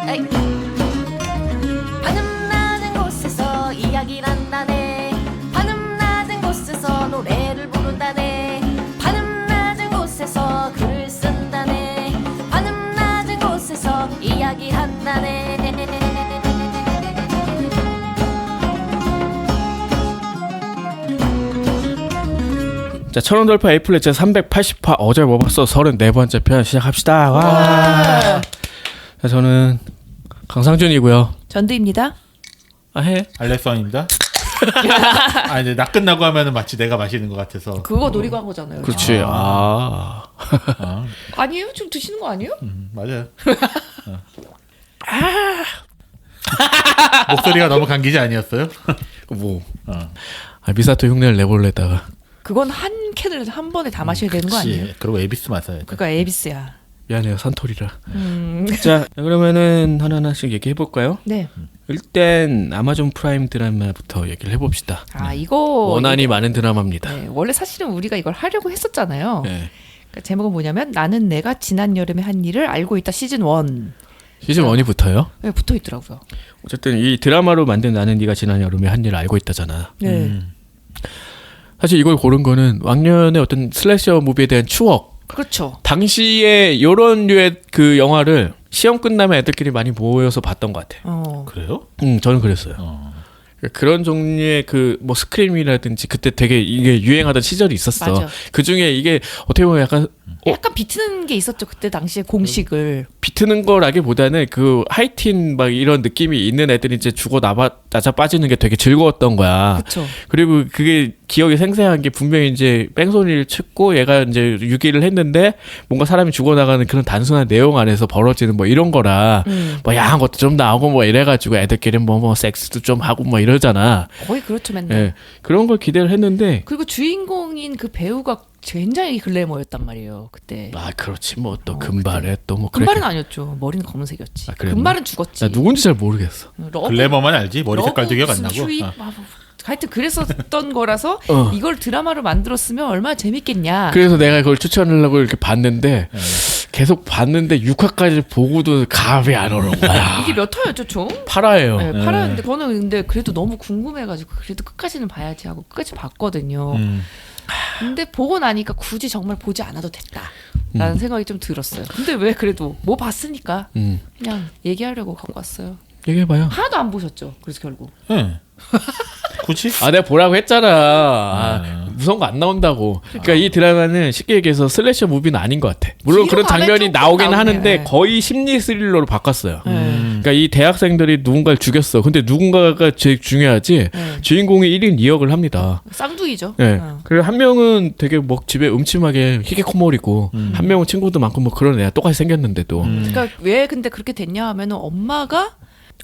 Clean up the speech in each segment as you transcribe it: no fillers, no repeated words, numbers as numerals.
에이. 하늘 낮은 곳에서 이야기를 한다네. 하늘 낮은 곳에서 노래를 부른다네. 하늘 낮은 곳에서 글을 쓴다네. 하늘 낮은 곳에서 이야기한다네. 자, 천원 돌파 에이플렛 제 380화 어제 뭐 봤어 34번째 편 시작합시다. 와. 자, 저는 강상준이고요. 전두입니다. 아, 해. 알렉스원입니다. 아, 이제 낙 끝나고 하면은 마치 내가 마시는 것 같아서. 그거 노리고 한 거잖아요. 그렇지. 아. 아니에요? 지금 드시는 거 아니에요? 맞아요. 목소리가 너무 감기지 아니었어요? 뭐. 아, 미사토 흉내를 내볼래다가. 그건 한 캔을 한 번에 다 마셔야 되는 거 아니에요? 그리고 에비스 마셔야 돼. 그러니까 에비스야. 미안해요, 산토리라. 자, 그러면은 하나하나씩 얘기해 볼까요? 네. 일단 아마존 프라임 드라마부터 얘기를 해봅시다. 아, 이거 원한이 많은 드라마입니다. 네, 원래 사실은 우리가 이걸 하려고 했었잖아요. 네. 그러니까 제목은 뭐냐면 나는 내가 지난 여름에 한 일을 알고 있다 시즌 1. 시즌 1이 붙어요? 네, 붙어 있더라고요. 어쨌든 이 드라마로 만든 나는 네가 지난 여름에 한 일을 알고 있다잖아. 네. 사실 이걸 고른 거는 왕년의 어떤 슬래셔 무비에 대한 추억. 그렇죠. 당시에 요런 류의 그 영화를 시험 끝나면 애들끼리 많이 모여서 봤던 것 같아. 그래요? 저는 그랬어요. 그런 종류의 그 뭐 스크림이라든지 그때 되게 이게 유행하던 시절이 있었어. 맞아. 그 중에 이게 어떻게 보면 약간 약간 비트는 게 있었죠. 그때 당시에 공식을. 비트는 거라기보다는 그 하이틴 막 이런 느낌이 있는 애들이 이제 죽어 나자 빠지는 게 되게 즐거웠던 거야. 그렇죠. 그리고 그게 기억이 생생한 게 분명히 이제 뺑소니를 쳤고 얘가 이제 유기를 했는데 뭔가 사람이 죽어나가는 그런 단순한 내용 안에서 벌어지는 뭐 이런 거라 뭐 야한 것도 좀 나오고 뭐 이래가지고 애들끼리 뭐 섹스도 좀 하고 뭐 이러잖아. 거의 그렇죠, 맨날. 예, 그런 걸 기대를 했는데 그리고 주인공인 그 배우가 굉장히 글래머였단 말이에요. 그때. 아 그렇지 뭐 또 금발에 또 뭐 금발은 아니었죠. 머리는 검은색이었지. 아, 그랬나? 금발은 죽었지. 나 누군지 잘 모르겠어. 글래머만 알지 머리 색깔도 기억 안 나고. 하여튼 그랬었던 거라서 이걸 드라마로 만들었으면 얼마나 재밌겠냐. 그래서 내가 그걸 추천하려고 이렇게 봤는데 계속 봤는데 6화까지 보고도 감이 안 오는 거야. 이게 몇 화였죠, 총? 8화예요. 네, 8화였는데 저는 근데 그래도 너무 궁금해가지고 그래도 끝까지는 봐야지 하고 끝까지 봤거든요. 근데 보고 나니까 굳이 정말 보지 않아도 됐다라는 생각이 좀 들었어요. 근데 왜 그래도 뭐 봤으니까 그냥 얘기하려고 갖고 왔어요. 얘기해봐요. 하나도 안 보셨죠? 그래서 결국. 응. 굳이? 아 내가 보라고 했잖아. 무서운 거 안 나온다고. 그러니까 이 드라마는 쉽게 얘기해서 슬래셔 무비는 아닌 것 같아. 물론 뒤로 그런 가면 장면이 조금 나오긴 나오네. 하는데 거의 심리 스릴러로 바꿨어요. 그러니까 이 대학생들이 누군가를 죽였어. 근데 누군가가 제일 중요하지. 주인공이 1인 2역을 합니다. 쌍둥이죠. 네. 그리고 한 명은 되게 뭐 집에 음침하게 히게코모리고 한 명은 친구도 많고 뭐 그런 애야. 똑같이 생겼는데도. 그러니까 왜 근데 그렇게 됐냐 하면은 엄마가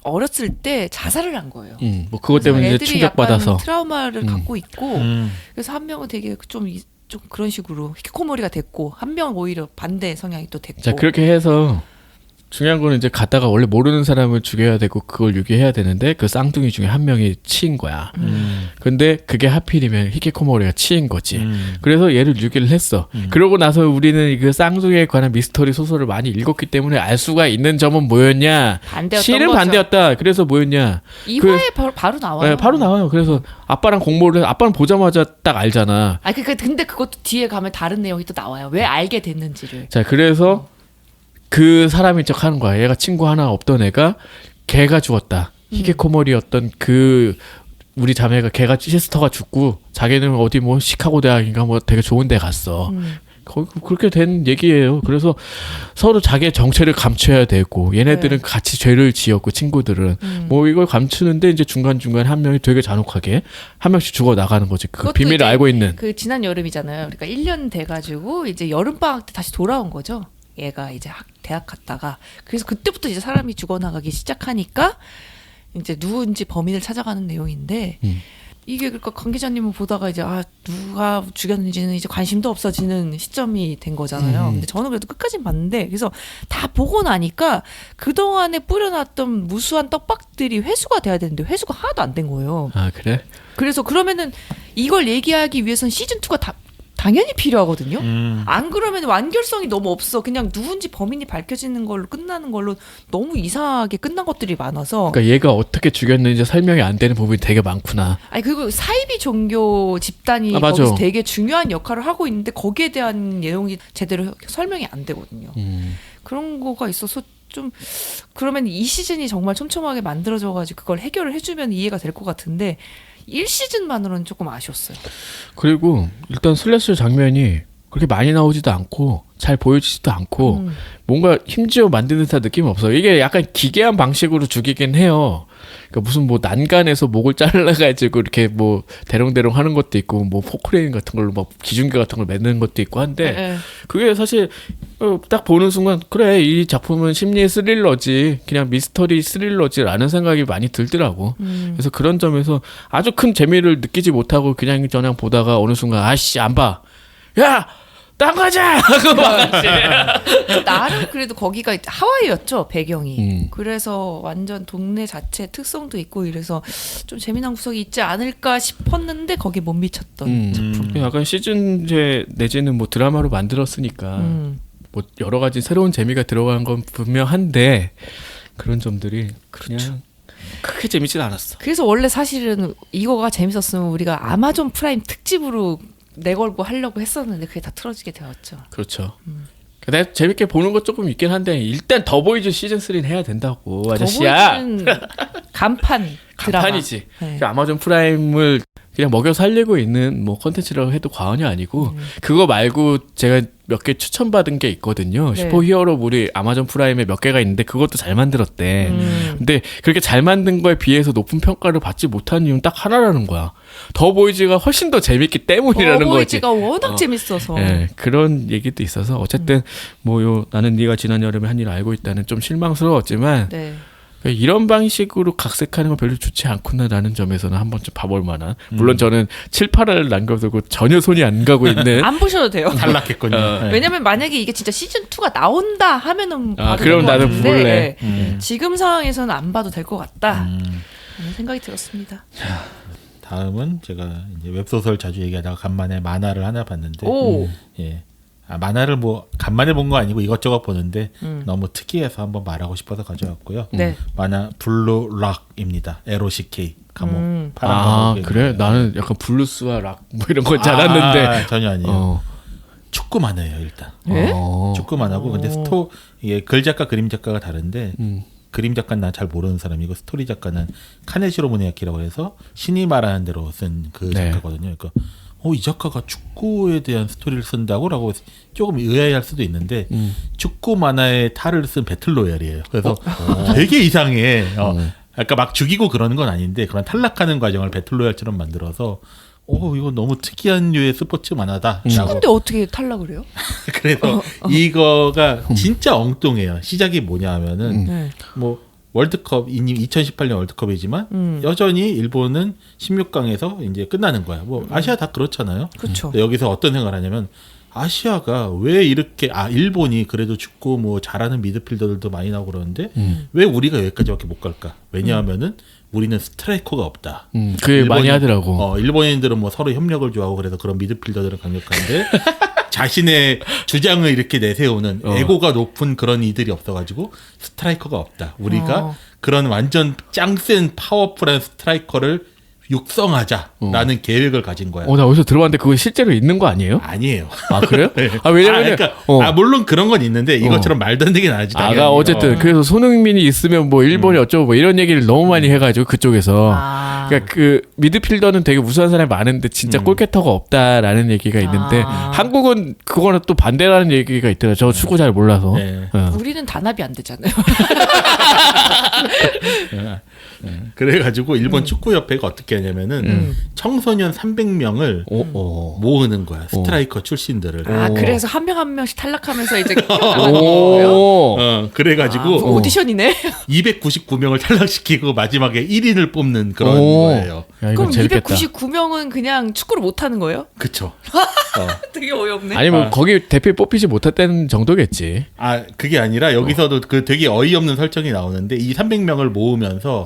어렸을 때 자살을 한 거예요. 뭐 그것 때문에 이제 애들이 충격받아서. 약간 트라우마를 갖고 있고 그래서 한 명은 되게 좀 그런 식으로 히키코모리가 됐고 한 명은 오히려 반대 성향이 또 됐고. 자 그렇게 해서 중요한 거는 이제 가다가 원래 모르는 사람을 죽여야 되고 그걸 유기해야 되는데 그 쌍둥이 중에 한 명이 치인 거야. 근데 그게 하필이면 히키코모리가 치인 거지. 그래서 얘를 유기를 했어. 그러고 나서 우리는 그 쌍둥이에 관한 미스터리 소설을 많이 읽었기 때문에 알 수가 있는 점은 뭐였냐? 반대였던 실은 거죠. 반대였다. 그래서 뭐였냐? 2화에 바로 나와요. 네, 바로 나와요. 그래서 아빠랑 공모를 아빠는 보자마자 딱 알잖아. 아 근데 그것도 뒤에 가면 다른 내용이 또 나와요. 왜 알게 됐는지를. 자 그래서 그 사람인 척 하는 거야. 얘가 친구 하나 없던 애가 걔가 죽었다. 히게코모리였던 그 우리 자매가 걔가 시스터가 죽고 자기는 어디 뭐 시카고 대학인가 뭐 되게 좋은 데 갔어. 거기 그렇게 된 얘기예요. 그래서 서로 자기의 정체를 감춰야 되고 얘네들은 네. 같이 죄를 지었고 친구들은 뭐 이걸 감추는데 이제 중간중간 한 명이 되게 잔혹하게 한 명씩 죽어 나가는 거지. 그 그것도 비밀을 이제 알고 있는. 그 지난 여름이잖아요. 그러니까 1년 돼가지고 이제 여름 방학 때 다시 돌아온 거죠. 얘가 이제 대학 갔다가 그래서 그때부터 이제 사람이 죽어나가기 시작하니까 이제 누군지 범인을 찾아가는 내용인데 이게 그러니까 관 기자님은 보다가 이제 누가 죽였는지는 이제 관심도 없어지는 시점이 된 거잖아요. 근데 저는 그래도 끝까지 봤는데 그래서 다 보고 나니까 그 동안에 뿌려놨던 무수한 떡밥들이 회수가 돼야 되는데 회수가 하나도 안 된 거예요. 아 그래? 그래서 그러면은 이걸 얘기하기 위해서는 시즌 2가 다 당연히 필요하거든요. 음. 안 그러면 완결성이 너무 없어. 그냥 누군지 범인이 밝혀지는 걸로 끝나는 걸로 너무 이상하게 끝난 것들이 많아서. 그러니까 얘가 어떻게 죽였는지 설명이 안 되는 부분이 되게 많구나. 아니 그리고 사이비 종교 집단이 아, 맞아. 거기서 되게 중요한 역할을 하고 있는데 거기에 대한 내용이 제대로 설명이 안 되거든요. 그런 거가 있어서 좀 그러면 이 시즌이 정말 촘촘하게 만들어져가지고 그걸 해결을 해주면 이해가 될 것 같은데 1시즌만으로는 조금 아쉬웠어요. 그리고 일단 슬래셔 장면이 그렇게 많이 나오지도 않고 잘 보여지지도 않고 뭔가 힘주어 만드는 듯한 느낌이 없어요. 이게 약간 기괴한 방식으로 죽이긴 해요. 그러니까 무슨 뭐 난간에서 목을 잘라가지고 이렇게 뭐 대롱대롱 하는 것도 있고 뭐 포크레인 같은 걸로 막 기중계 같은 걸 맺는 것도 있고 한데 네. 그게 사실 딱 보는 순간 그래 이 작품은 심리 스릴러지 그냥 미스터리 스릴러지라는 생각이 많이 들더라고. 그래서 그런 점에서 아주 큰 재미를 느끼지 못하고 그냥 보다가 어느 순간 아씨 안 봐. 야! 딴 가자! 하고 막았지. 나름 그래도 거기가 하와이였죠 배경이. 음. 그래서 완전 동네 자체 특성도 있고 이래서 좀 재미난 구석이 있지 않을까 싶었는데 거기 못 미쳤던 작품. 약간 시즌제 내지는 뭐 드라마로 만들었으니까 뭐 여러 가지 새로운 재미가 들어간 건 분명한데 그런 점들이 그냥 크게 재밌진 않았어. 그래서 원래 사실은 이거가 재밌었으면 우리가 아마존 프라임 특집으로 내걸고 하려고 했었는데 그게 다 틀어지게 되었죠. 그렇죠. 내가 재밌게 보는 것 조금 있긴 한데 일단 더보이즈 시즌 3는 해야 된다고 아저씨야. 더보이즈는 간판 드라마. 간판이지. 네. 그 아마존 프라임을 그냥 먹여 살리고 있는 뭐 컨텐츠라고 해도 과언이 아니고 그거 말고 제가 몇 개 추천받은 게 있거든요. 네. 슈퍼히어로물이 아마존 프라임에 몇 개가 있는데 그것도 잘 만들었대. 근데 그렇게 잘 만든 거에 비해서 높은 평가를 받지 못한 이유는 딱 하나라는 거야. 더보이즈가 훨씬 더 재밌기 때문이라는 거지. 더보이즈가 워낙 재밌어서. 예, 그런 얘기도 있어서 어쨌든 뭐요 나는 네가 지난 여름에 한 일을 알고 있다는 좀 실망스러웠지만 네. 이런 방식으로 각색하는 건 별로 좋지 않구나라는 점에서는 한 번쯤 봐볼 만한. 물론 저는 7, 8화를 남겨두고 전혀 손이 안 가고 있는. 안 보셔도 돼요. 탈락했군요. 네. 왜냐면 만약에 이게 진짜 시즌 2가 나온다 하면은 아, 봐도 그럼 될것 나는 같은데, 볼래. 네. 지금 상황에서는 안 봐도 될 것 같다. 라는 생각이 들었습니다. 다음은 제가 이제 웹소설 자주 얘기하다가 간만에 만화를 하나 봤는데, 오. 예, 만화를 뭐 간만에 본 거 아니고 이것저것 보는데 너무 특이해서 한번 말하고 싶어서 가져왔고요. 네. 만화 블루락입니다. LOCK 감옥. 파란 아 감옥의 그래? 만화. 나는 약간 블루스와 락 뭐 이런 건 줄 알았는데. 전혀 아니에요. 어. 축구 만화예요 일단. 예? 축구 만화고 근데 이게 글 작가 그림 작가가 다른데 그림 작가는 나 잘 모르는 사람이고 스토리 작가는 카네시로 무네야키라고 해서 신이 말하는 대로 쓴 그 네. 작가거든요. 그러니까 이 작가가 축구에 대한 스토리를 쓴다고라고 조금 의아해할 수도 있는데 축구 만화의 탈을 쓴 배틀로얄이에요. 그래서 되게 이상해. 아까 막 죽이고 그러는 건 아닌데 그런 탈락하는 과정을 배틀로얄처럼 만들어서 이거 너무 특이한 류의 스포츠 만화다. 축구인데 어떻게 탈락을 해요? 그래서 이거가 진짜 엉뚱해요. 시작이 뭐냐 하면은 네. 뭐 월드컵 이미 2018년 월드컵이지만 여전히 일본은 16강에서 이제 끝나는 거야. 뭐 아시아 다 그렇잖아요. 그렇죠. 근데 여기서 어떤 생각을 하냐면 아시아가 왜 이렇게 일본이 그래도 축구 뭐 잘하는 미드필더들도 많이 나오고 그러는데 왜 우리가 여기까지밖에 못 갈까? 왜냐하면은 우리는 스트라이커가 없다. 그게 많이 하더라고. 일본인들은 뭐 서로 협력을 좋아하고 그래서 그런 미드필더들은 강력한데 자신의 주장을 이렇게 내세우는 에고가 높은 그런 이들이 없어가지고 스트라이커가 없다. 우리가 그런 완전 짱센 파워풀한 스트라이커를 육성하자라는 계획을 가진 거야. 나 어디서 들어봤는데 그거 실제로 있는 거 아니에요? 아니에요. 아 그래요? 아 왜냐면 물론 그런 건 있는데 이것처럼 말도 안 되게 나지. 아가 어쨌든 그래서 손흥민이 있으면 뭐 일본이 어쩌고 뭐 이런 얘기를 너무 많이 해가지고 그쪽에서 그러니까 그 미드필더는 되게 우수한 사람이 많은데 진짜 골키터가 없다라는 얘기가 있는데 한국은 그거는 또 반대라는 얘기가 있더라고요. 저 축구 잘 몰라서. 네. 우리는 단합이 안 되잖아요. 그래가지고 일본 축구협회가 어떻게 하냐면은 청소년 300명을 모으는 거야. 스트라이커 출신들을. 그래서 한 명 한 명씩 탈락하면서 이제 키워나가는 거예요? 그래가지고 오디션이네. 299명을 탈락시키고 마지막에 1인을 뽑는 그런 거예요. 야, 이거 그럼 재밌겠다. 299명은 그냥 축구를 못 하는 거예요? 그쵸. 되게 어이없네. 아니 뭐 거기 대표 뽑히지 못했다는 정도겠지. 그게 아니라 여기서도 그 되게 어이없는 설정이 나오는데 이 300명을 모으면서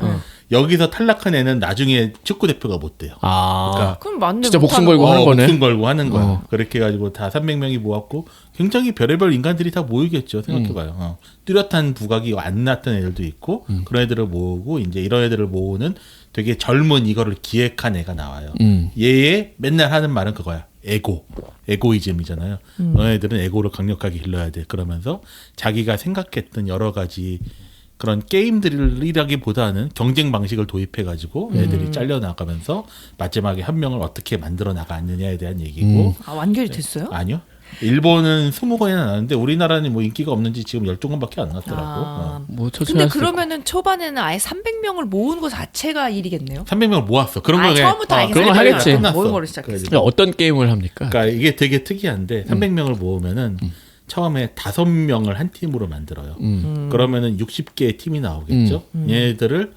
여기서 탈락한 애는 나중에 축구 대표가 못 돼요. 아, 그러니까 그럼 맞네. 진짜 목숨 못하는 걸고 거. 하는 거네. 목숨 걸고 하는 거야. 어. 그렇게 해가지고 다 300명이 모았고 굉장히 별의별 인간들이 다 모이겠죠. 생각해봐요. 뚜렷한 부각이 안 났던 애들도 있고 그런 애들을 모으고 이제 이런 애들을 모으는 되게 젊은 이거를 기획한 애가 나와요. 얘의 맨날 하는 말은 그거야. 에고이즘이잖아요. 너네들은 에고를 강력하게 길러야 돼. 그러면서 자기가 생각했던 여러 가지 그런 게임들이라기보다는 경쟁 방식을 도입해가지고 애들이 잘려나가면서 마지막에 한 명을 어떻게 만들어 나가느냐에 대한 얘기고. 아, 완결이 됐어요? 아니요. 일본은 20건이나 나왔는데 우리나라는 뭐 인기가 없는지 지금 12건밖에 안 났더라고. 아. 뭐 근데 천천히 그러면은 초반에는 아예 300명을 모은 거 자체가 일이겠네요. 300명을 모았어. 그런 아, 거 처음부터 알겠어. 그런 거 하겠지. 끝났어. 모은 거를 시작했어. 그래가지고. 어떤 게임을 합니까? 그러니까 이게 되게 특이한데 300명을 모으면은 처음에 5명을 한 팀으로 만들어요. 그러면은 60개의 팀이 나오겠죠. 얘네들을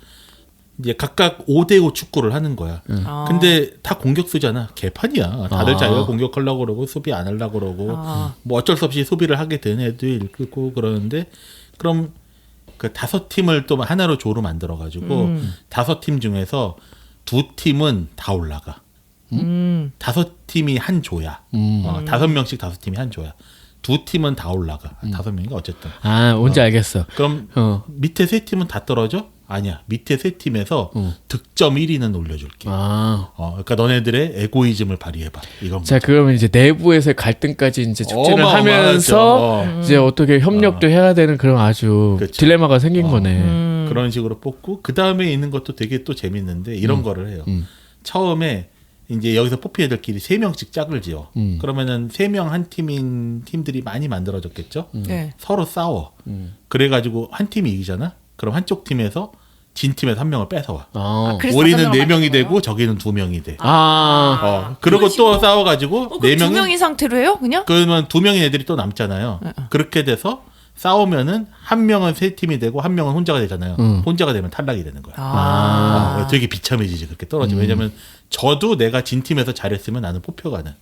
이제 각각 5대5 축구를 하는 거야. 아. 근데 다 공격수잖아. 개판이야. 다들 아. 자기가 공격하려고 그러고 수비 안 하려고 그러고 아. 뭐 어쩔 수 없이 수비를 하게 되는 애도 있고 그러는데 그럼 그 5팀을 또 하나로 조로 만들어 가지고 5팀 중에서 2팀은 다 올라가. 5팀이 한 조야. 5명씩 5팀이 한 조야. 2팀은 다 올라가. 5명인가 어쨌든. 아, 뭔지 알겠어. 그럼 어. 밑에 3팀은 다 떨어져? 아니야. 밑에 3팀에서 득점 1위는 올려줄게. 아. 그러니까 너네들의 에고이즘을 발휘해봐. 이건 자, 그러면 이제 내부에서의 갈등까지 이제 축제를 어마어마하죠. 하면서 이제 어떻게 협력도 해야 되는 그런 아주 그쵸. 딜레마가 생긴 거네. 그런 식으로 뽑고 그 다음에 있는 것도 되게 또 재밌는데 이런 거를 해요. 처음에 이제 여기서 뽑힌 애들끼리 3명씩 짝을 지어. 그러면은 3명 한 팀인 팀들이 많이 만들어졌겠죠. 네. 서로 싸워. 그래가지고 한 팀이 이기잖아. 그럼 한쪽 팀에서 진 팀에서 한 명을 뺏어와. 아. 그래서 우리는 5명을 4명이 만든 되고 거예요? 저기는 2명이 돼. 아. 그리고 그런 또 식으로? 싸워가지고 그럼 4명이 2명인 상태로 해요? 그냥? 그러면 2명인 애들이 또 남잖아요. 그렇게 돼서 싸우면은 한 명은 3팀이 되고 한 명은 혼자가 되잖아요. 혼자가 되면 탈락이 되는 거야. 되게 비참해지지 그렇게 떨어지면. 왜냐면 저도 내가 진 팀에서 잘했으면 나는 뽑혀가는.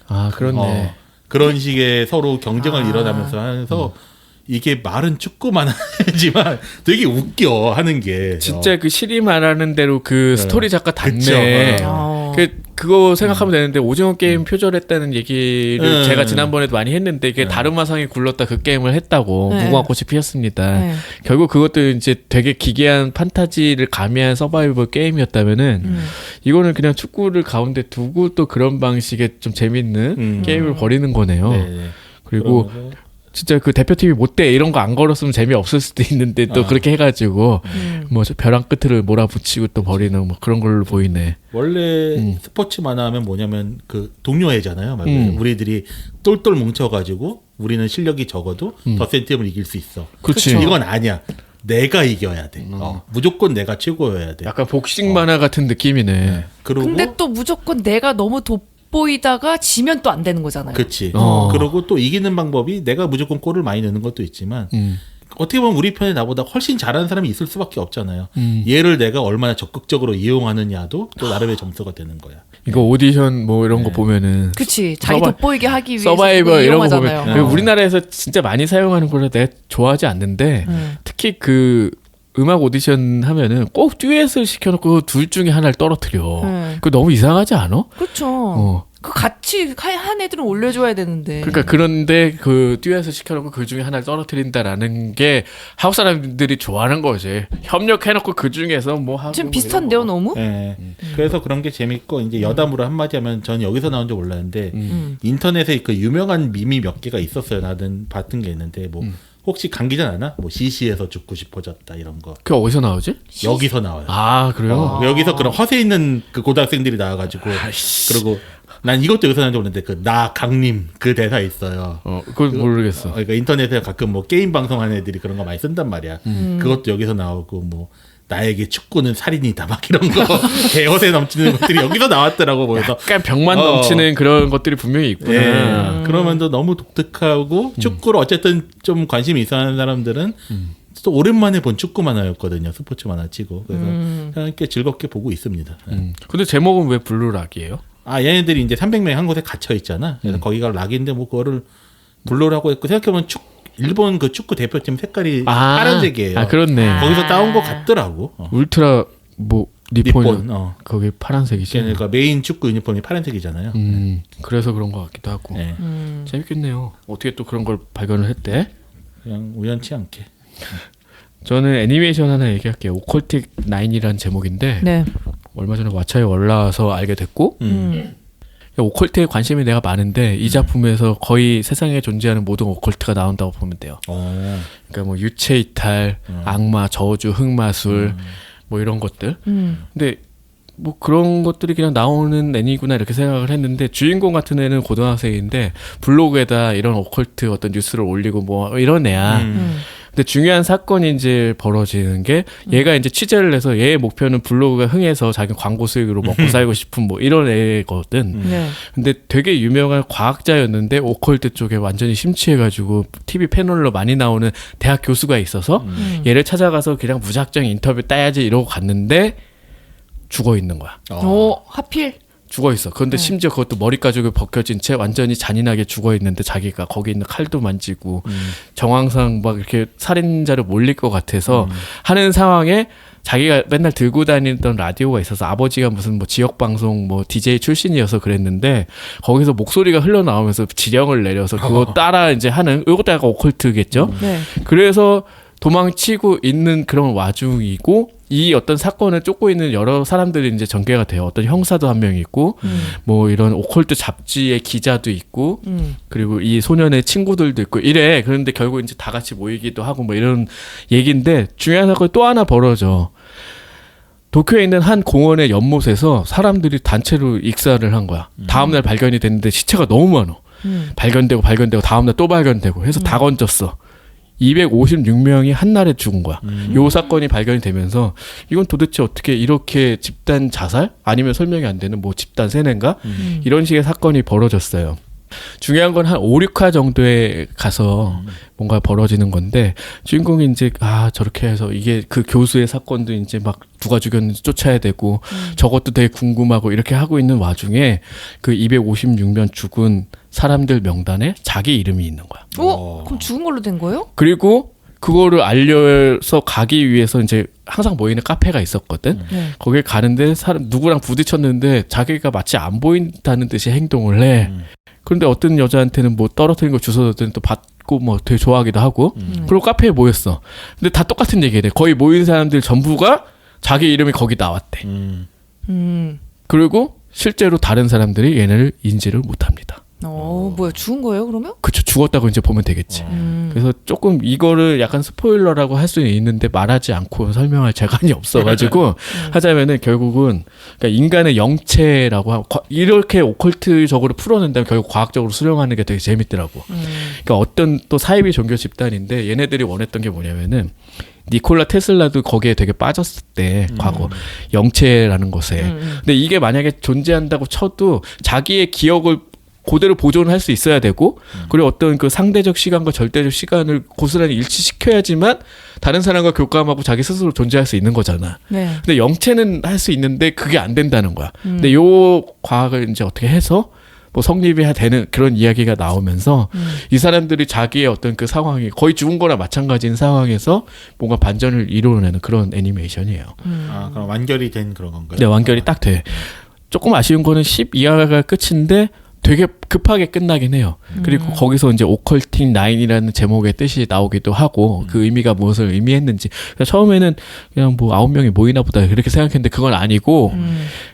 아, 그렇네. 그런 식의 서로 경쟁을 일어나면서 하면서 이게 말은 축구만 하지만 되게 웃겨 하는 게. 진짜 그 실이 말하는 대로 그 스토리 작가 그쵸. 닿네. 어. 그거 생각하면 되는데 오징어 게임 표절했다는 얘기를 제가 지난번에도 많이 했는데 이게 다른 마상이 굴렀다 그 게임을 했다고 네. 무궁화꽃이 피었습니다. 네. 결국 그것도 이제 되게 기괴한 판타지를 가미한 서바이벌 게임이었다면은 이거는 그냥 축구를 가운데 두고 또 그런 방식의 좀 재밌는 게임을 벌이는 거네요. 네. 그리고 그러면서 진짜 그 대표팀이 못돼 이런 거 안 걸었으면 재미없을 수도 있는데 또 그렇게 해가지고 뭐 벼랑 끝을 몰아붙이고 또 버리는 뭐 그런 걸로 보이네. 원래 스포츠 만화하면 뭐냐면 그 동료애잖아요. 말 그대로. 우리들이 똘똘 뭉쳐가지고 우리는 실력이 적어도 더 센 팀을 이길 수 있어. 그치. 이건 아니야. 내가 이겨야 돼. 무조건 내가 최고여야 돼. 약간 복싱 만화 같은 느낌이네. 그리고 근데 또 무조건 내가 너무 돋보이다가 지면 또 안 되는 거잖아요. 그치. 어. 그리고 또 이기는 방법이 내가 무조건 골을 많이 넣는 것도 있지만 어떻게 보면 우리 편에 나보다 훨씬 잘하는 사람이 있을 수밖에 없잖아요. 얘를 내가 얼마나 적극적으로 이용하느냐도 또 나름의 점수가 되는 거야. 이거 오디션 뭐 이런 거 보면은 그치. 자기 서바- 돋보이게 하기 위해서 서바이벌 이런 거 이용하잖아요. 보면 우리나라에서 진짜 많이 사용하는 걸 내가 좋아하지 않는데 특히 그 음악 오디션 하면은 꼭 듀엣을 시켜놓고 둘 중에 하나를 떨어뜨려. 그거 너무 이상하지 않아? 그렇죠. 그 같이 한 애들은 올려줘야 되는데. 그러니까 그런데 그 듀엣을 시켜놓고 그 중에 하나를 떨어뜨린다라는 게 한국 사람들이 좋아하는 거지. 협력해놓고 그 중에서 뭐 하고 지금 뭐 비슷한데요, 이런 거. 너무? 네. 그래서 그런 게 재밌고 이제 여담으로 한마디 하면 전 여기서 나온 줄 몰랐는데 인터넷에 그 유명한 밈이 몇 개가 있었어요. 나는 봤던 게 있는데 뭐 혹시 강 기자 아나? 뭐 CC에서 죽고 싶어졌다 이런 거. 그게 어디서 나오지? 여기서 나와요. 아 그래요? 여기서 그런 허세 있는 그 고등학생들이 나와가지고 그리고 난 이것도 여기서 나온 줄 몰랐는데 그 나 강님 그 대사 있어요. 그걸 모르겠어. 그러니까 인터넷에 가끔 뭐 게임 방송하는 애들이 그런 거 많이 쓴단 말이야. 그것도 여기서 나오고 뭐 나에게 축구는 살인이다 막 이런 거 개허세 넘치는 것들이 여기서 나왔더라고. 그래서 약간 병만 넘치는 그런 것들이 분명히 있구나. 예. 그러면서 너무 독특하고 축구를 어쨌든 좀 관심이 있어 하는 사람들은 또 오랜만에 본 축구 만화였거든요. 스포츠 만화 치고. 그래서 그냥 꽤 즐겁게 보고 있습니다. 근데 제목은 왜 블루락이에요? 얘네들이 이제 300명이 한 곳에 갇혀 있잖아. 그래서 거기가 락인데 뭐 그거를 블루라고 했고 생각해보면 일본 그 축구 대표팀 색깔이 파란색이에요. 아 그렇네. 거기서 따온 것 같더라고. 울트라 뭐 니폰 니폰. 거기 파란색이지. 그러니까 메인 축구 유니폼이 파란색이잖아요. 그래서 그런 것 같기도 하고. 네. 재밌겠네요. 어떻게 또 그런 걸 발견을 했대? 그냥 우연치 않게. 저는 애니메이션 하나 얘기할게요. 오컬틱 9이라는 제목인데 네. 얼마 전에 왓챠에 올라와서 알게 됐고 오컬트에 관심이 내가 많은데 이 작품에서 거의 세상에 존재하는 모든 오컬트가 나온다고 보면 돼요. 그러니까 뭐 유체 이탈, 악마, 저주, 흑마술 뭐 이런 것들. 근데 뭐 그런 것들이 그냥 나오는 애니구나 이렇게 생각을 했는데 주인공 같은 애는 고등학생인데 블로그에다 이런 오컬트 어떤 뉴스를 올리고 뭐 이런 애야. 근데 중요한 사건이 이제 벌어지는 게 얘가 이제 취재를 해서 얘의 목표는 블로그가 흥해서 자기 광고 수익으로 먹고 살고 싶은 뭐 이런 애거든. 네. 근데 되게 유명한 과학자였는데 오컬트 쪽에 완전히 심취해가지고 TV 패널로 많이 나오는 대학 교수가 있어서 얘를 찾아가서 그냥 무작정 인터뷰 따야지 이러고 갔는데 죽어 있는 거야. 하필. 죽어 있어. 그런데 심지어 그것도 머리 가죽이 벗겨진 채 완전히 잔인하게 죽어 있는데 자기가 거기 있는 칼도 만지고 정황상 막 이렇게 살인자를 몰릴 것 같아서 하는 상황에 자기가 맨날 들고 다니던 라디오가 있어서 아버지가 무슨 뭐 지역 방송 뭐 DJ 출신이어서 그랬는데 거기서 목소리가 흘러나오면서 지령을 내려서 그거 따라 이제 하는 이것도 약간 오컬트겠죠. 네. 그래서 도망치고 있는 그런 와중이고 이 어떤 사건을 쫓고 있는 여러 사람들이 이제 전개가 돼요. 어떤 형사도 한 명 있고 뭐 이런 오컬트 잡지의 기자도 있고 그리고 이 소년의 친구들도 있고 이래. 그런데 결국 이제 다 같이 모이기도 하고 뭐 이런 얘기인데 중요한 사건이 또 하나 벌어져. 도쿄에 있는 한 공원의 연못에서 사람들이 단체로 익사를 한 거야. 다음날 발견이 됐는데 시체가 너무 많아. 발견되고 다음날 또 발견되고 해서 다 건졌어. 256명이 한날에 죽은 거야. 요 사건이 발견이 되면서 이건 도대체 어떻게 이렇게 집단 자살? 아니면 설명이 안 되는 뭐 집단 세뇌인가? 이런 식의 사건이 벌어졌어요. 중요한 건 한 5, 6화 정도에 가서 뭔가 벌어지는 건데 주인공이 이제 저렇게 해서 이게 그 교수의 사건도 이제 막 누가 죽였는지 쫓아야 되고 저것도 되게 궁금하고 이렇게 하고 있는 와중에 그 256명 죽은 사람들 명단에 자기 이름이 있는 거야. 그럼 죽은 걸로 된 거예요? 그리고 그거를 알려서 가기 위해서 이제 항상 모이는 카페가 있었거든. 네. 거길 가는데 누구랑 부딪혔는데 자기가 마치 안 보인다는 듯이 행동을 해. 그런데 어떤 여자한테는 뭐 떨어뜨린 거 주워줬더니 또 받고 뭐 되게 좋아하기도 하고. 그리고 카페에 모였어. 근데 다 똑같은 얘기를 해. 거의 모인 사람들 전부가 자기 이름이 거기 나왔대. 그리고 실제로 다른 사람들이 얘네를 인지를 못합니다. 뭐야 죽은 거예요 그러면? 그쵸, 죽었다고 이제 보면 되겠지. 그래서 조금 이거를 약간 스포일러라고 할 수는 있는데 말하지 않고 설명할 재간이 없어가지고 하자면은 결국은 그러니까 인간의 영체라고 하고 이렇게 오컬트적으로 풀어낸다면 결국 과학적으로 수령하는 게 되게 재밌더라고. 그러니까 어떤 또 사이비 종교 집단인데 얘네들이 원했던 게 뭐냐면은 니콜라 테슬라도 거기에 되게 빠졌을 때 과거 영체라는 것에. 근데 이게 만약에 존재한다고 쳐도 자기의 기억을 그대로 보존할 수 있어야 되고 그리고 어떤 그 상대적 시간과 절대적 시간을 고스란히 일치시켜야지만 다른 사람과 교감하고 자기 스스로 존재할 수 있는 거잖아. 네. 근데 영체는 할 수 있는데 그게 안 된다는 거야. 근데 요 과학을 이제 어떻게 해서 뭐 성립이 되는 그런 이야기가 나오면서 이 사람들이 자기의 어떤 그 상황이 거의 죽은 거나 마찬가지인 상황에서 뭔가 반전을 이루어내는 그런 애니메이션이에요. 그럼 완결이 된 그런 건가요? 네, 완결이 딱 돼. 조금 아쉬운 거는 12화가 끝인데 되게 급하게 끝나긴 해요. 그리고 거기서 이제 오컬팅 9이라는 제목의 뜻이 나오기도 하고 그 의미가 무엇을 의미했는지 처음에는 그냥 뭐 9명이 모이나 보다 그렇게 생각했는데 그건 아니고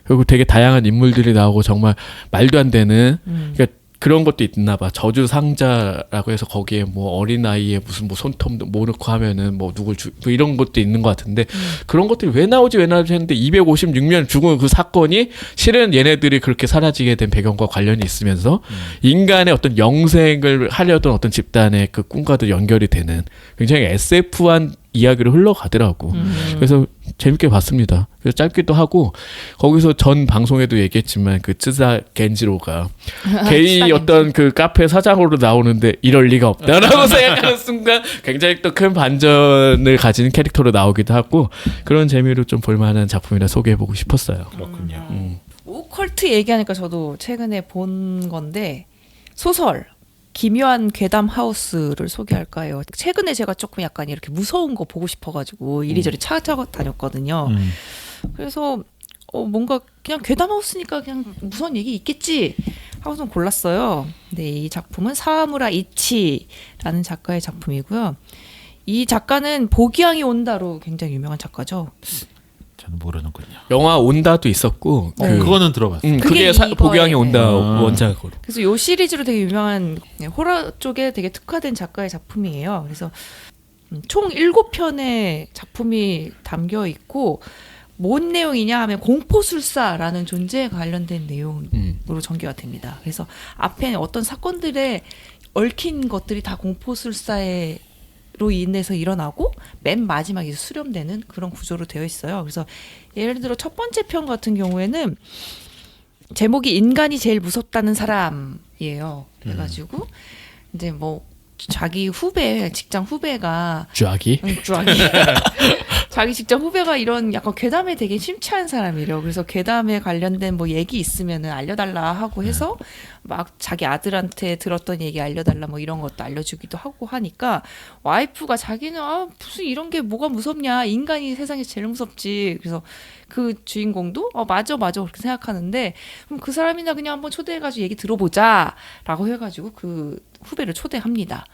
그리고 되게 다양한 인물들이 나오고 정말 말도 안 되는 그러니까 그런 것도 있나 봐. 저주 상자라고 해서 거기에 뭐 어린아이의 무슨 뭐 손톱 뭐 넣고 하면은 뭐 누굴 뭐 이런 것도 있는 것 같은데 그런 것들이 왜 나오지 했는데 256명 죽은 그 사건이 실은 얘네들이 그렇게 사라지게 된 배경과 관련이 있으면서 인간의 어떤 영생을 하려던 어떤 집단의 그 꿈과도 연결이 되는 굉장히 SF한 이야기로 흘러가더라고. 그래서 재밌게 봤습니다. 그래서 짧기도 하고 거기서 전 방송에도 얘기했지만 그 쯔사 겐지로가 게이 어떤 그 카페 사장으로 나오는데 이럴 리가 없다라고 생각하는 순간 굉장히 또 큰 반전을 가진 캐릭터로 나오기도 하고 그런 재미로 좀 볼만한 작품이라 소개해보고 싶었어요. 그렇군요. 오컬트 얘기하니까 저도 최근에 본 건데 소설 기묘한 괴담 하우스를 소개할까요? 최근에 제가 조금 약간 이렇게 무서운 거 보고 싶어가지고 이리저리 찾아다녔거든요. 그래서 뭔가 그냥 괴담하우스니까 그냥 무서운 얘기 있겠지 하고 좀 골랐어요. 근데 이 작품은 사와무라 이치라는 작가의 작품이고요. 이 작가는 보기양이 온다로 굉장히 유명한 작가죠. 저는 모르는군요. 영화 온다도 있었고 그거는 들어봤어요. 그게 그게 보기양이 이거예요. 온다 네. 원작으로. 그래서 요 시리즈로 되게 유명한 호러 쪽에 되게 특화된 작가의 작품이에요. 그래서 총 7편의 작품이 담겨 있고 뭔 내용이냐 하면 공포술사라는 존재에 관련된 내용으로 전개가 됩니다. 그래서 앞에 어떤 사건들에 얽힌 것들이 다 공포술사로 인해서 일어나고 맨 마지막에 수렴되는 그런 구조로 되어 있어요. 그래서 예를 들어 첫 번째 편 같은 경우에는 제목이 인간이 제일 무섭다는 사람이에요. 그래가지고 이제 뭐 자기 후배, 직장 후배가 쥐아기. 자기 직장 후배가 이런 약간 괴담에 되게 심취한 사람이래요. 그래서 괴담에 관련된 뭐 얘기 있으면은 알려달라 하고 해서 막 자기 아들한테 들었던 얘기 알려달라 뭐 이런 것도 알려주기도 하고 하니까 와이프가 자기는 무슨 이런 게 뭐가 무섭냐, 인간이 세상에서 제일 무섭지. 그래서 그 주인공도 맞아 그렇게 생각하는데 그럼 그 사람이나 그냥 한번 초대해가지고 얘기 들어보자라고 해가지고 그 후배를 초대합니다.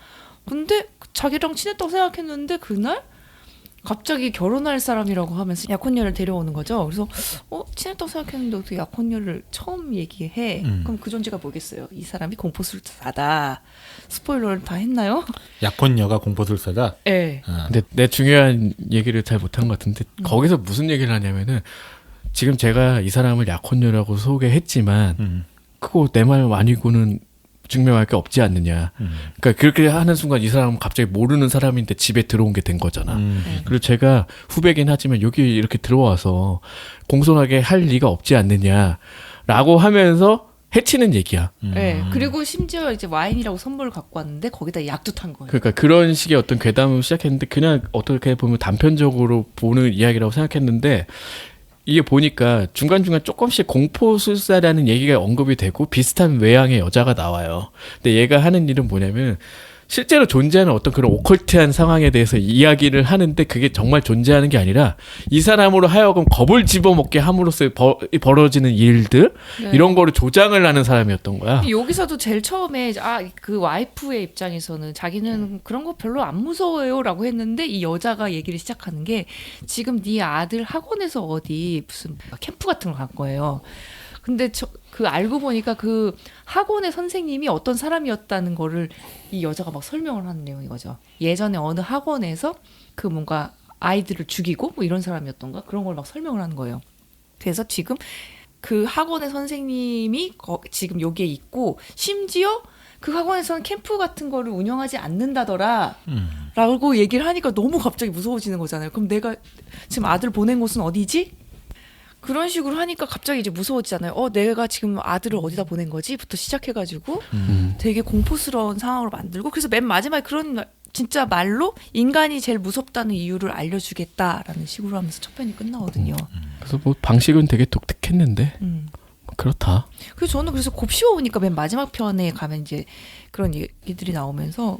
근데 자기랑 친했다고 생각했는데 그날 갑자기 결혼할 사람이라고 하면서 약혼녀를 데려오는 거죠. 그래서 친했다고 생각했는데 어떻게 약혼녀를 처음 얘기해? 그럼 그 존재가 뭐겠어요? 이 사람이 공포술사다. 스포일러를 다 했나요? 약혼녀가 공포술사다. 네. 근데 내 중요한 얘기를 잘 못한 것 같은데 거기서 무슨 얘기를 하냐면은 지금 제가 이 사람을 약혼녀라고 소개했지만 그거 내 말 아니고는 증명할 게 없지 않느냐. 그러니까 그렇게 하는 순간 이 사람은 갑자기 모르는 사람인데 집에 들어온 게 된 거잖아. 그리고 제가 후배긴 하지만 여기 이렇게 들어와서 공손하게 할 리가 없지 않느냐라고 하면서 해치는 얘기야. 네. 그리고 심지어 이제 와인이라고 선물을 갖고 왔는데 거기다 약도 탄 거예요. 그러니까 그런 식의 어떤 괴담을 시작했는데 그냥 어떻게 보면 단편적으로 보는 이야기라고 생각했는데 이게 보니까 중간중간 조금씩 공포술사라는 얘기가 언급이 되고 비슷한 외향의 여자가 나와요. 근데 얘가 하는 일은 뭐냐면 실제로 존재하는 어떤 그런 오컬트한 상황에 대해서 이야기를 하는데 그게 정말 존재하는 게 아니라 이 사람으로 하여금 겁을 집어먹게 함으로써 벌어지는 일들 네. 이런 거를 조장을 하는 사람이었던 거야. 여기서도 제일 처음에 그 와이프의 입장에서는 자기는 그런 거 별로 안 무서워요라고 했는데 이 여자가 얘기를 시작하는 게 지금 네 아들 학원에서 어디 무슨 캠프 같은 거 간 거예요. 근데 그 알고 보니까 그 학원의 선생님이 어떤 사람이었다는 거를 이 여자가 막 설명을 하는 내용인 거죠. 예전에 어느 학원에서 그 뭔가 아이들을 죽이고 뭐 이런 사람이었던가 그런 걸 막 설명을 하는 거예요. 그래서 지금 그 학원의 선생님이 지금 여기에 있고 심지어 그 학원에서는 캠프 같은 거를 운영하지 않는다더라 라고 얘기를 하니까 너무 갑자기 무서워지는 거잖아요. 그럼 내가 지금 아들 보낸 곳은 어디지? 그런 식으로 하니까 갑자기 이제 무서워지잖아요. 내가 지금 아들을 어디다 보낸 거지?부터 시작해가지고 되게 공포스러운 상황으로 만들고 그래서 맨 마지막에 그런 진짜 말로 인간이 제일 무섭다는 이유를 알려주겠다라는 식으로 하면서 첫 편이 끝나거든요. 그래서 뭐 방식은 되게 독특했는데 그렇다. 그래서 저는 그래서 곱씹어 보니까 맨 마지막 편에 가면 이제 그런 얘기들이 나오면서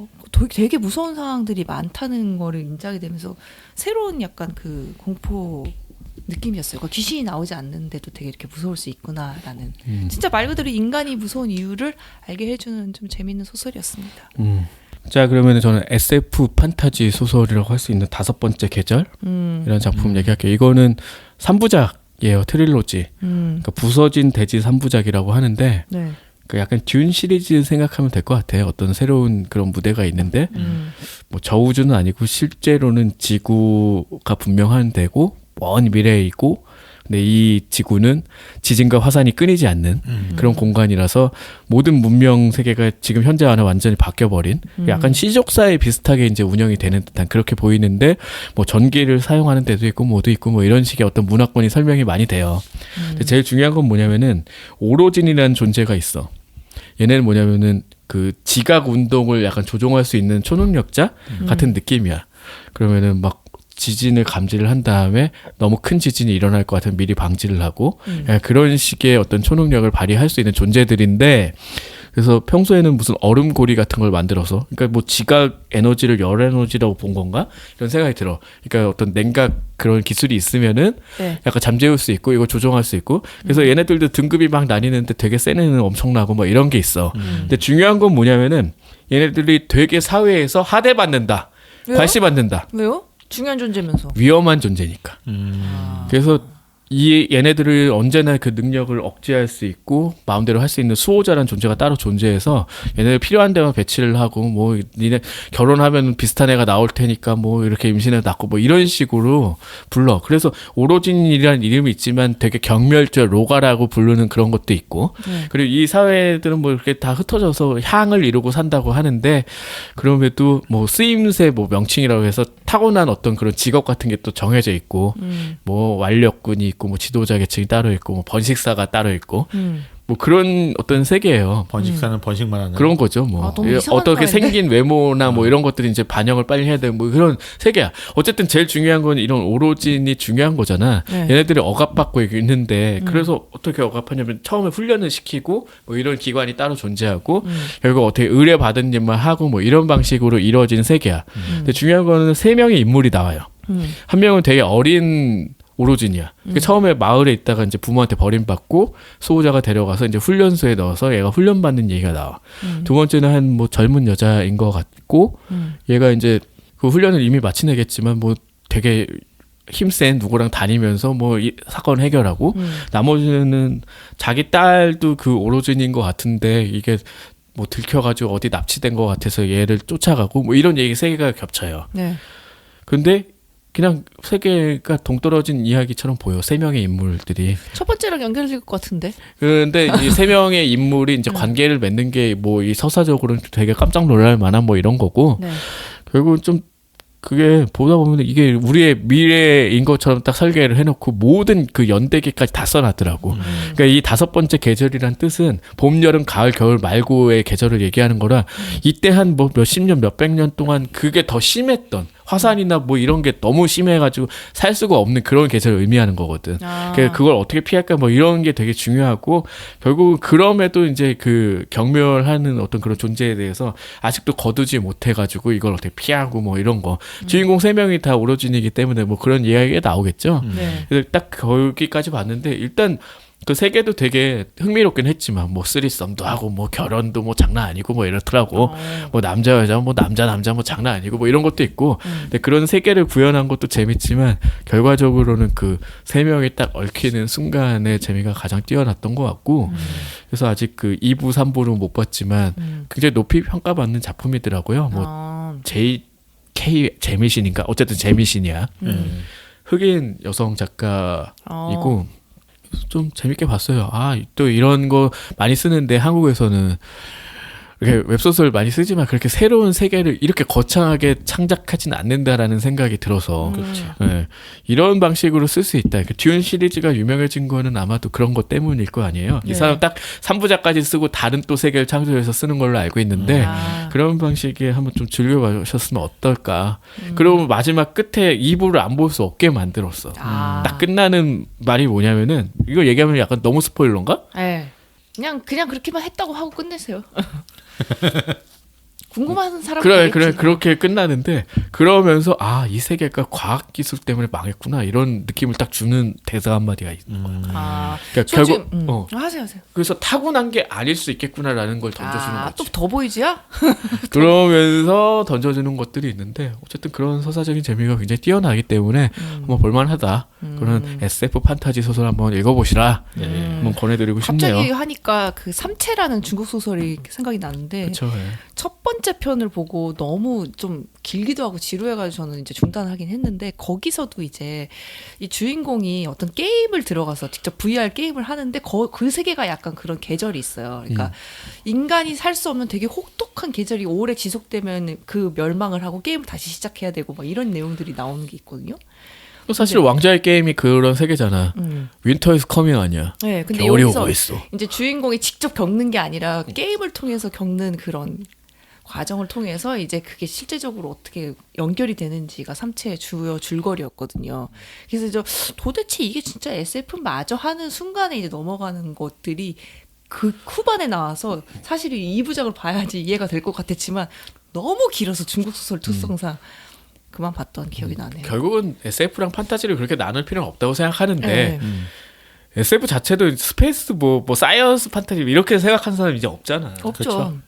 되게 무서운 상황들이 많다는 거를 인지하게 되면서 새로운 약간 그 공포 느낌이었어요. 그러니까 귀신이 나오지 않는데도 되게 이렇게 무서울 수 있구나라는 진짜 말 그대로 인간이 무서운 이유를 알게 해주는 좀 재밌는 소설이었습니다. 자 그러면 저는 SF 판타지 소설이라고 할 수 있는 5번째 계절 이런 작품 얘기할게요. 이거는 3부작이에요. 트릴로지. 그러니까 부서진 대지 3부작이라고 하는데 네. 그 약간 듄 시리즈 생각하면 될 것 같아요. 어떤 새로운 그런 무대가 있는데 뭐 저우주는 아니고 실제로는 지구가 분명한 데고 먼 미래에 있고 근데 이 지구는 지진과 화산이 끊이지 않는 그런 공간이라서 모든 문명 세계가 지금 현재와는 완전히 바뀌어버린 약간 시족사에 비슷하게 이제 운영이 되는 듯한 그렇게 보이는데 뭐 전기를 사용하는 데도 있고 뭐도 있고 뭐 이런 식의 어떤 문화권이 설명이 많이 돼요. 근데 제일 중요한 건 뭐냐면은 오로진이라는 존재가 있어. 얘네는 뭐냐면은 그 지각 운동을 약간 조종할 수 있는 초능력자 같은 느낌이야. 그러면은 막 지진을 감지를 한 다음에 너무 큰 지진이 일어날 것 같으면 미리 방지를 하고 그런 식의 어떤 초능력을 발휘할 수 있는 존재들인데 그래서 평소에는 무슨 얼음고리 같은 걸 만들어서 그러니까 뭐 지각 에너지를 열 에너지라고 본 건가 이런 생각이 들어. 그러니까 어떤 냉각 그런 기술이 있으면은 네. 약간 잠재울 수 있고 이거 조종할 수 있고 그래서 얘네들도 등급이 막 나뉘는데 되게 센 애는 엄청나고 뭐 이런 게 있어. 근데 중요한 건 뭐냐면은 얘네들이 되게 사회에서 하대받는다, 왜요? 과시받는다, 왜요? 중요한 존재면서. 위험한 존재니까. 그래서 이 얘네들을 언제나 그 능력을 억제할 수 있고 마음대로 할 수 있는 수호자라는 존재가 따로 존재해서 얘네들 필요한 데만 배치를 하고 뭐 니네 결혼하면 비슷한 애가 나올 테니까 뭐 이렇게 임신해 낳고 뭐 이런 식으로 불러. 그래서 오로진이라는 이름이 있지만 되게 경멸절 로가라고 부르는 그런 것도 있고 그리고 이 사회들은 뭐 이렇게 다 흩어져서 향을 이루고 산다고 하는데 그럼에도 뭐 쓰임새 뭐 명칭이라고 해서 타고난 어떤 그런 직업 같은 게 또 정해져 있고 뭐 완력군이 있고 뭐 지도자 계층이 따로 있고 뭐 번식사가 따로 있고 뭐 그런 어떤 세계예요. 번식사는 번식만 하는 그런 거죠. 뭐 아, 너무 이상한 어떻게 사회인데? 생긴 외모나 뭐 이런 것들이 이제 반영을 빨리 해야 되고 뭐 그런 세계야. 어쨌든 제일 중요한 건 이런 오로진이 중요한 거잖아. 네. 얘네들이 억압받고 있는데 그래서 어떻게 억압하냐면 처음에 훈련을 시키고 뭐 이런 기관이 따로 존재하고 결국 어떻게 의뢰받은 일만 하고 뭐 이런 방식으로 이루어지는 세계야. 근데 중요한 거는 3명의 인물이 나와요. 한 명은 되게 어린 오로진이야. 그러니까 처음에 마을에 있다가 이제 부모한테 버림받고 수호자가 데려가서 이제 훈련소에 넣어서 얘가 훈련받는 얘기가 나와. 두 번째는 한 뭐 젊은 여자인 것 같고 얘가 이제 그 훈련을 이미 마친 애겠지만 뭐 되게 힘센 누구랑 다니면서 뭐 이 사건 해결하고 나머지는 자기 딸도 그 오로진인 것 같은데 이게 뭐 들켜가지고 어디 납치된 것 같아서 얘를 쫓아가고 뭐 이런 얘기 3개가 겹쳐요. 네. 근데 그냥 세계가 동떨어진 이야기처럼 보여. 3명의 인물들이. 첫 번째랑 연결될 것 같은데. 근데 이 3명의 인물이 이제 관계를 맺는 게 뭐 이 서사적으로는 되게 깜짝 놀랄 만한 뭐 이런 거고 네. 결국은 좀 그게 보다 보면 이게 우리의 미래인 것처럼 딱 설계를 해놓고 모든 그 연대기까지 다 써놨더라고. 그러니까 이 5번째 계절이란 뜻은 봄, 여름, 가을, 겨울 말고의 계절을 얘기하는 거라 이때 한 뭐 몇십 년, 몇백 년 동안 그게 더 심했던 화산이나 뭐 이런 게 너무 심해가지고 살 수가 없는 그런 계절을 의미하는 거거든. 아. 그러니까 그걸 어떻게 피할까 뭐 이런 게 되게 중요하고 결국 그럼에도 이제 그 경멸하는 어떤 그런 존재에 대해서 아직도 거두지 못해가지고 이걸 어떻게 피하고 뭐 이런 거. 주인공 3명이 다 오로진이기 때문에 뭐 그런 이야기가 나오겠죠. 네. 그래서 딱 거기까지 봤는데 일단 그 세계도 되게 흥미롭긴 했지만 뭐 쓰리썸도 하고 뭐 결혼도 뭐 장난 아니고 뭐 이렇더라고. 뭐 남자 여자 뭐 남자 뭐 장난 아니고 뭐 이런 것도 있고. 근데 그런 세계를 구현한 것도 재밌지만 결과적으로는 그 3명이 딱 얽히는 순간의 재미가 가장 뛰어났던 것 같고. 그래서 아직 그 2부 3부는 못 봤지만 굉장히 높이 평가받는 작품이더라고요. 뭐 아. K 재미신인가 어쨌든 재미신이야. 흑인 여성 작가이고 좀 재밌게 봤어요. 아, 또 이런 거 많이 쓰는데 한국에서는 이렇게 웹소설 많이 쓰지만 그렇게 새로운 세계를 이렇게 거창하게 창작하진 않는다라는 생각이 들어서 예, 이런 방식으로 쓸 수 있다. 듀운 시리즈가 유명해진 거는 아마도 그런 것 때문일 거 아니에요. 이 네. 사람 딱 3부작까지 쓰고 다른 또 세계를 창조해서 쓰는 걸로 알고 있는데 아. 그런 방식에 한번 좀 즐겨보셨으면 어떨까. 그리고 마지막 끝에 2부를 안 볼 수 없게 만들었어. 아. 딱 끝나는 말이 뭐냐면은 이거 얘기하면 약간 너무 스포일러인가? 네. 그냥 그렇게만 했다고 하고 끝내세요. 궁금한 사람 그래 그렇게 끝나는데 그러면서 아, 이 세계가 과학 기술 때문에 망했구나 이런 느낌을 딱 주는 대사 한 마디가 있는 거야. 아, 그러니까 저 결국 지금, 하세요. 그래서 타고난 게 아닐 수 있겠구나라는 걸 던져주는 아, 거지. 또 더 보이지야? 그러면서 던져주는 것들이 있는데 어쨌든 그런 서사적인 재미가 굉장히 뛰어나기 때문에 한번 볼만하다. 그런 SF 판타지 소설 한번 읽어보시라. 한번 권해드리고 싶네요. 갑자기 하니까 그 삼체라는 중국 소설이 생각이 나는데 그렇죠. 첫 번째 편을 보고 너무 좀 길기도 하고 지루해가지고 저는 이제 중단하긴 했는데 거기서도 이제 이 주인공이 어떤 게임을 들어가서 직접 VR 게임을 하는데 그 세계가 약간 그런 계절이 있어요. 그러니까 인간이 살 수 없는 되게 혹독한 계절이 오래 지속되면 그 멸망을 하고 게임을 다시 시작해야 되고 막 이런 내용들이 나오는 게 있거든요. 사실 왕좌의 게임이 그런 세계잖아. 윈터 이즈 커밍 아니야. 네, 근데 겨울이 여기서 오고 있어. 이제 주인공이 직접 겪는 게 아니라 게임을 통해서 겪는 그런 과정을 통해서 이제 그게 실제적으로 어떻게 연결이 되는지가 삼체의 주요 줄거리였거든요. 그래서 도대체 이게 진짜 SF 마저 하는 순간에 이제 넘어가는 것들이 그 후반에 나와서 사실 이 2부작을 봐야지 이해가 될 것 같았지만 너무 길어서 중국 소설 특성상 그만 봤던 기억이 나네요. 결국은 SF랑 판타지를 그렇게 나눌 필요는 없다고 생각하는데 네. SF 자체도 스페이스 뭐 사이언스 판타지 이렇게 생각하는 사람 이제 없잖아. 없죠. 그렇죠?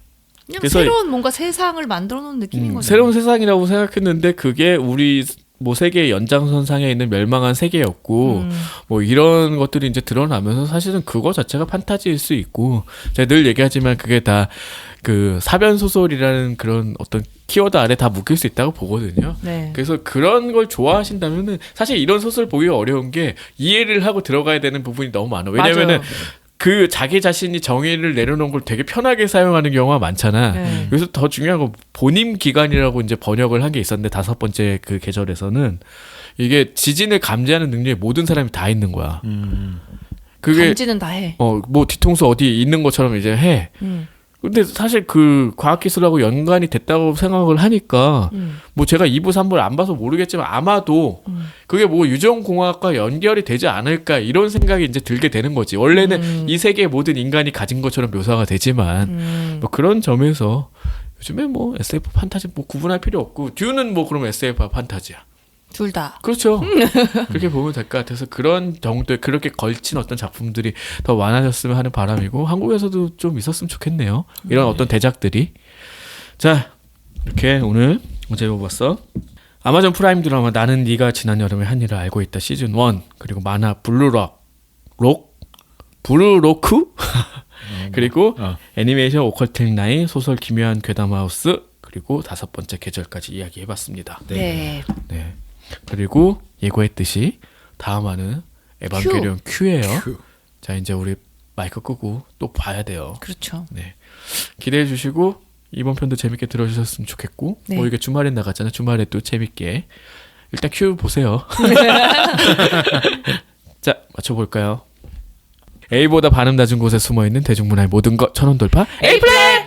그냥 그래서 새로운 뭔가 세상을 만들어 놓은 느낌인 거죠. 새로운 세상이라고 생각했는데 그게 우리 뭐 세계의 연장선상에 있는 멸망한 세계였고 뭐 이런 것들이 이제 드러나면서 사실은 그거 자체가 판타지일 수 있고 제가 늘 얘기하지만 그게 다 그 사변 소설이라는 그런 어떤 키워드 아래 다 묶일 수 있다고 보거든요. 네. 그래서 그런 걸 좋아하신다면은 사실 이런 소설 보기가 어려운 게 이해를 하고 들어가야 되는 부분이 너무 많아. 왜냐면은 맞아요. 그 자기 자신이 정의를 내려놓은 걸 되게 편하게 사용하는 경우가 많잖아. 네. 그래서 더 중요한 건 본임 기간이라고 이제 번역을 한 게 있었는데 5번째 그 계절에서는 이게 지진을 감지하는 능력이 모든 사람이 다 있는 거야. 그게 감지는 다 해. 뭐 뒤통수 어디 있는 것처럼 이제 해. 근데 사실 그 과학기술하고 연관이 됐다고 생각을 하니까 뭐 제가 2부 3부를 안 봐서 모르겠지만 아마도 그게 뭐 유전공학과 연결이 되지 않을까 이런 생각이 이제 들게 되는 거지. 원래는 이 세계의 모든 인간이 가진 것처럼 묘사가 되지만 뭐 그런 점에서 요즘에 뭐 SF 판타지 뭐 구분할 필요 없고 듀는 뭐 그럼 SF 판타지야. 둘 다. 그렇죠. 그렇게 보면 될 것 같아서 그런 정도의 그렇게 걸친 어떤 작품들이 더 많아졌으면 하는 바람이고 한국에서도 좀 있었으면 좋겠네요. 이런 어떤 대작들이. 자, 이렇게 오늘 어제 뽑았어. 아마존 프라임 드라마 나는 네가 지난 여름에 한 일을 알고 있다 시즌 1 그리고 만화 블루로크 그리고 애니메이션 오컬팅 나인 소설 기묘한 괴담하우스 그리고 5번째 계절까지 이야기해봤습니다. 네. 네. 그리고 예고했듯이 다음화는 에반게리온 Q예요. 자 이제 우리 마이크 끄고 또 봐야 돼요. 그렇죠. 네. 기대해 주시고 이번 편도 재밌게 들어주셨으면 좋겠고 네. 뭐 이게 주말에 나갔잖아요. 주말에 또 재밌게 일단 Q 보세요. 자 맞춰볼까요? A보다 반음 낮은 곳에 숨어있는 대중문화의 모든 것 천원 돌파 A 플랜!